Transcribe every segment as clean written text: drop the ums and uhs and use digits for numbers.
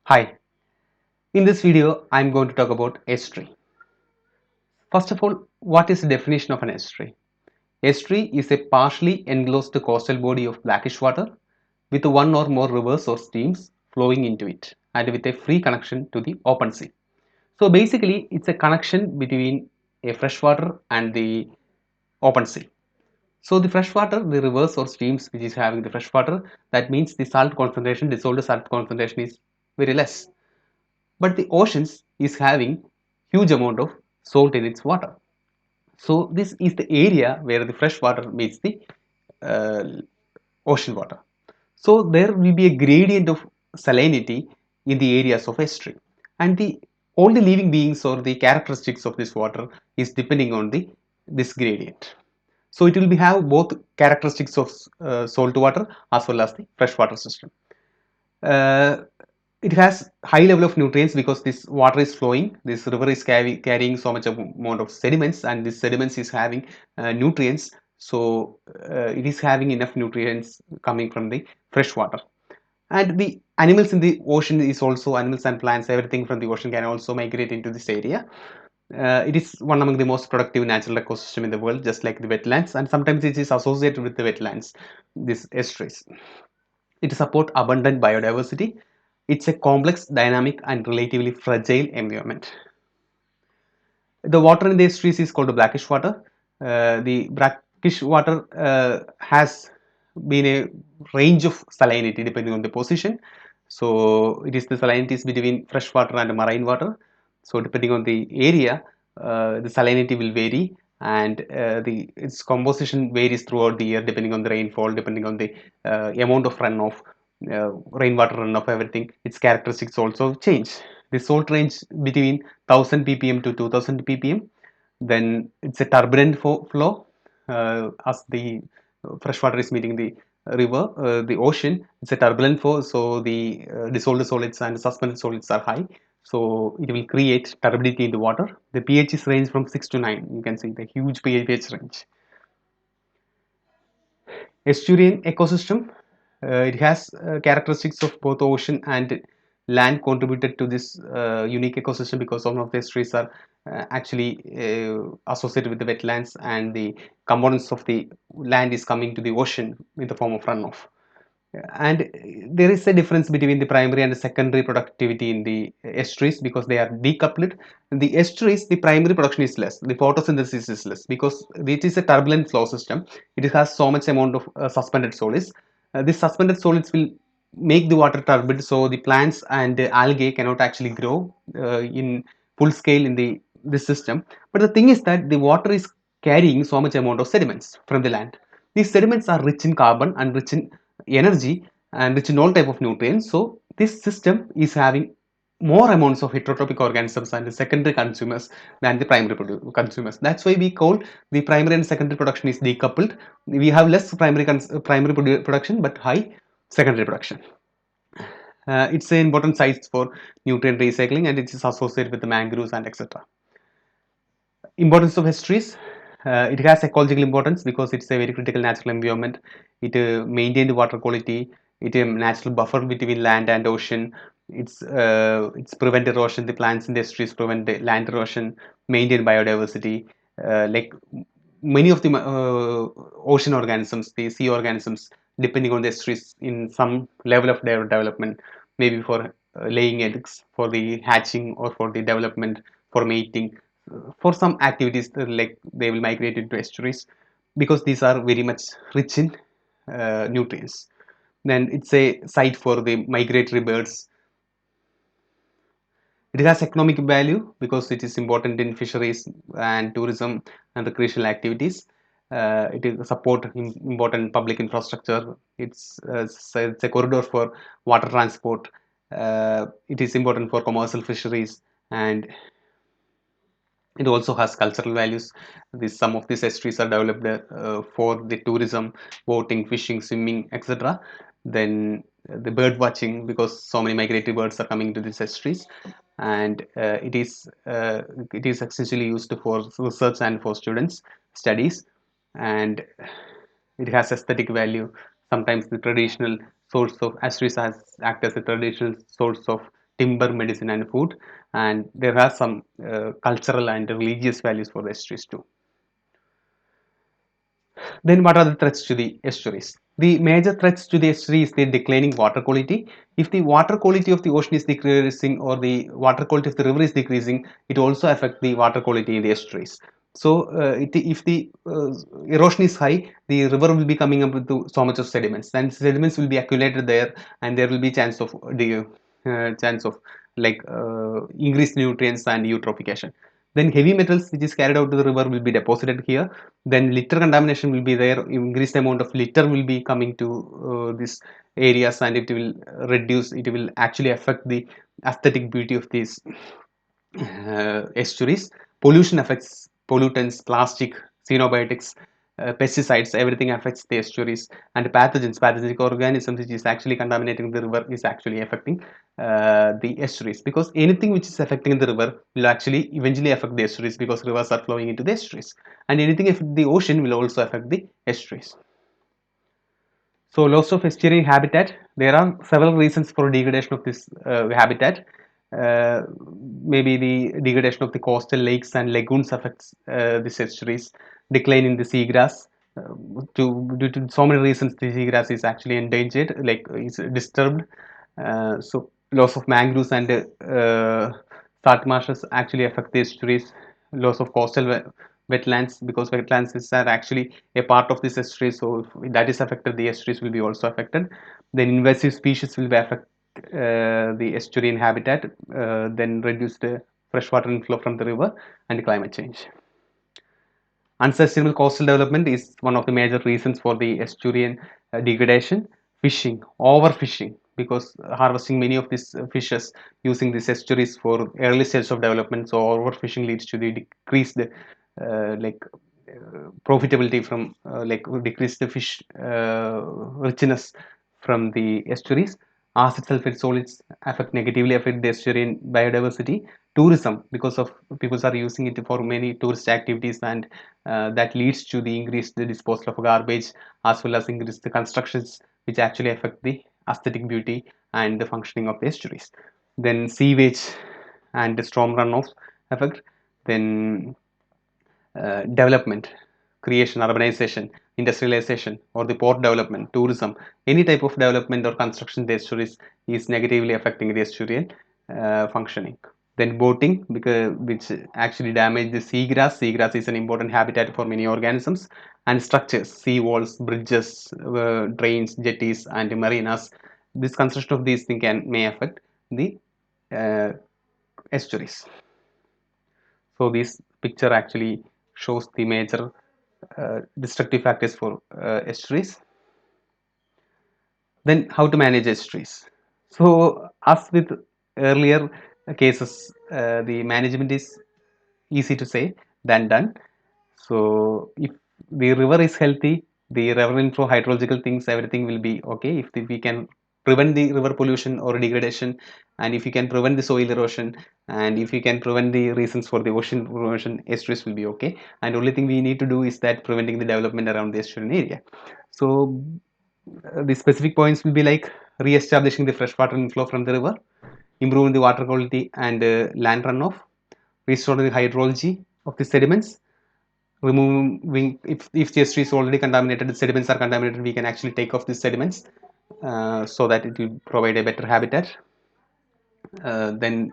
Hi, in this video I'm going to talk about estuary. First of all, what is the definition of an estuary? Estuary is a partially enclosed coastal body of brackish water with one or more rivers or streams flowing into it and with a free connection to the open sea. So basically it's a connection between a freshwater and the open sea. So the freshwater, the rivers or streams which is having the freshwater, that means the salt concentration, dissolved salt concentration is very less. But the oceans is having huge amount of salt in its water. So this is the area where the fresh water meets the uh, ocean water. So there will be a gradient of salinity in the areas of estuary, and the all the living beings or the characteristics of this water is depending on the this gradient. So it will be have both characteristics of salt water as well as the freshwater system. uh, it has high level of nutrients because this water is flowing, this river is carrying so much amount of sediments, and this sediments is having nutrients. So it is having enough nutrients coming from the fresh water. And the animals in the ocean is also, animals and plants, everything from the ocean can also migrate into this area. It is one among the most productive natural ecosystem in the world, just like the wetlands, and sometimes it is associated with the wetlands, this estuaries. It supports abundant biodiversity. It's a complex, dynamic, and relatively fragile environment. The water in the estuaries is called brackish water. The brackish water has been a range of salinity depending on the position. So it is the salinities between fresh water and marine water. So depending on the area, the salinity will vary, and the its composition varies throughout the year depending on the rainfall, depending on the amount of runoff, rainwater runoff, everything. Its characteristics also change. The salt range between 1000 ppm to 2000 ppm. Then it's a turbulent flow as the fresh water is meeting the river, the ocean. It's a turbulent flow, so the dissolved solids and suspended solids are high. So it will create turbidity in the water. The pH is range from 6 to 9. You can see the huge pH range. Estuarian ecosystem. It has characteristics of both ocean and land contributed to this unique ecosystem because some of the estuaries are actually associated with the wetlands, and the components of the land is coming to the ocean in the form of runoff. And there is a difference between the primary and the secondary productivity in the estuaries because they are decoupled. In the estuaries, the primary production is less, the photosynthesis is less because it is a turbulent flow system. It has so much amount of suspended solids. These suspended solids will make the water turbid, so the plants and the algae cannot actually grow in full scale in the this system. But the thing is that the water is carrying so much amount of sediments from the land. These sediments are rich in carbon and rich in energy and rich in all type of nutrients. So this system is having more amounts of heterotrophic organisms and the secondary consumers than the primary consumers. That's why we call the primary and secondary production is decoupled. We have less primary production but high secondary production. It's an important site for nutrient recycling, and it is associated with the mangroves and etc. Importance of estuaries. It has ecological importance because it's a very critical natural environment. It maintains water quality. It a natural buffer between land and ocean. It's prevent erosion. The plants in the estuaries prevent the land erosion, maintain biodiversity. Like many of the ocean organisms, the sea organisms, depending on the estuaries in some level of development, maybe for laying eggs, for the hatching, or for the development, for mating, for some activities, like they will migrate into estuaries because these are very much rich in nutrients. Then it's a site for the migratory birds. It has economic value because it is important in fisheries and tourism and recreational activities. It is support important public infrastructure. It's a corridor for water transport. It is important for commercial fisheries, and it also has cultural values. Some of these estuaries are developed for the tourism, boating, fishing, swimming, etc. Then the bird watching because so many migratory birds are coming to these estuaries, and it is essentially used for research and for students studies, and it has aesthetic value. Sometimes the traditional source of estuaries has act as a traditional source of timber, medicine, and food. And there are some cultural and religious values for the estuaries too. Then what are the threats to the estuaries? The major threats to the estuary is the declining water quality. If the water quality of the ocean is decreasing or the water quality of the river is decreasing, it also affects the water quality in the estuaries. So, if the erosion is high, the river will be coming up with so much of sediments, and sediments will be accumulated there, and there will be chance of like increased nutrients and eutrophication. Then heavy metals which is carried out to the river will be deposited here. Then litter contamination will be there. Increased amount of litter will be coming to these areas, and it will reduce. It will actually affect the aesthetic beauty of these estuaries. Pollution affects pollutants, plastic, xenobiotics, pesticides, everything affects the estuaries. And pathogens, pathogenic organisms which is actually contaminating the river is actually affecting the estuaries, because anything which is affecting the river will actually eventually affect the estuaries, because rivers are flowing into the estuaries, and anything affecting the ocean will also affect the estuaries. So, loss of estuarine habitat. There are several reasons for degradation of this habitat. Uh, Maybe the degradation of the coastal lakes and lagoons affects the estuaries. Decline in the seagrass. Due to so many reasons, the seagrass is actually endangered, like is disturbed. So, loss of mangroves and salt marshes actually affect the estuaries. Loss of coastal wetlands, because wetlands are actually a part of this estuary, so if that is affected, the estuaries will be also affected. Then invasive species will be affect the estuarine habitat, then reduce the freshwater inflow from the river, and climate change. Unsustainable coastal development is one of the major reasons for the estuarine degradation. Fishing, overfishing, because harvesting many of these fishes using these estuaries for early stage of development, so overfishing leads to the decreased like profitability from like decrease the fish richness from the estuaries. Acid sulfate solids negatively affect the estuarine biodiversity. Tourism, because of people are using it for many tourist activities, and that leads to the increased disposal of garbage, as well as increased the constructions which actually affect the aesthetic beauty and the functioning of the estuaries. Then sewage and the storm runoff effect. Then development, creation, urbanization, industrialization, or the port development, tourism, any type of development or construction in the estuaries is negatively affecting the estuarian functioning. Then boating, because which actually damage the seagrass. Seagrass is an important habitat for many organisms. And structures, sea walls, bridges, drains, jetties, and marinas. This construction of these things may affect the uh, estuaries. So this picture actually shows the major destructive factors for estuaries. Then how to manage estuaries. So as with earlier cases, the management is easy to say than done. So if the river is healthy, the river inflow, hydrological things, everything will be okay. If we can prevent the river pollution or degradation, and if you can prevent the soil erosion, and if you can prevent the reasons for the ocean erosion, estuaries will be okay. And only thing we need to do is that preventing the development around the estuarine area. So the specific points will be like re-establishing the freshwater inflow from the river, improving the water quality and land runoff, restoring the hydrology of the sediments, removing, if the estuary is already contaminated, the sediments are contaminated, we can actually take off these sediments so that it will provide a better habitat. Then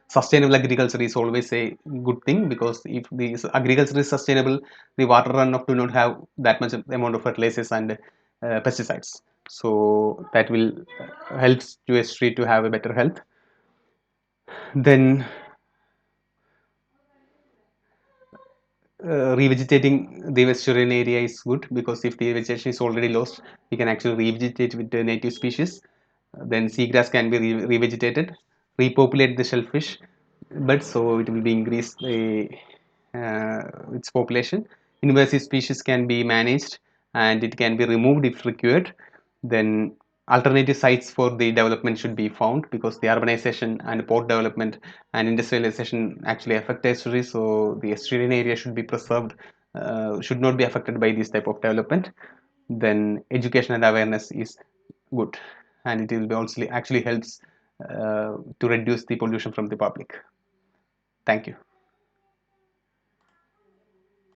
sustainable agriculture is always a good thing, because if the agriculture is sustainable, the water runoff do not have that much amount of fertilizers and pesticides, so that will helps to estuary to have a better health. Then revegetating the estuarine area is good, because if the vegetation is already lost, we can actually revegetate with the native species. Then seagrass can be revegetated, repopulate the shellfish but so it will be increase the its population. Invasive species can be managed, and it can be removed if required. Then alternative sites for the development should be found, because the urbanization and port development and industrialization actually affect the estuaries, so the estuarine area should be preserved, should not be affected by this type of development. Then education and awareness is good, and it will be also actually helps to reduce the pollution from the public. Thank you.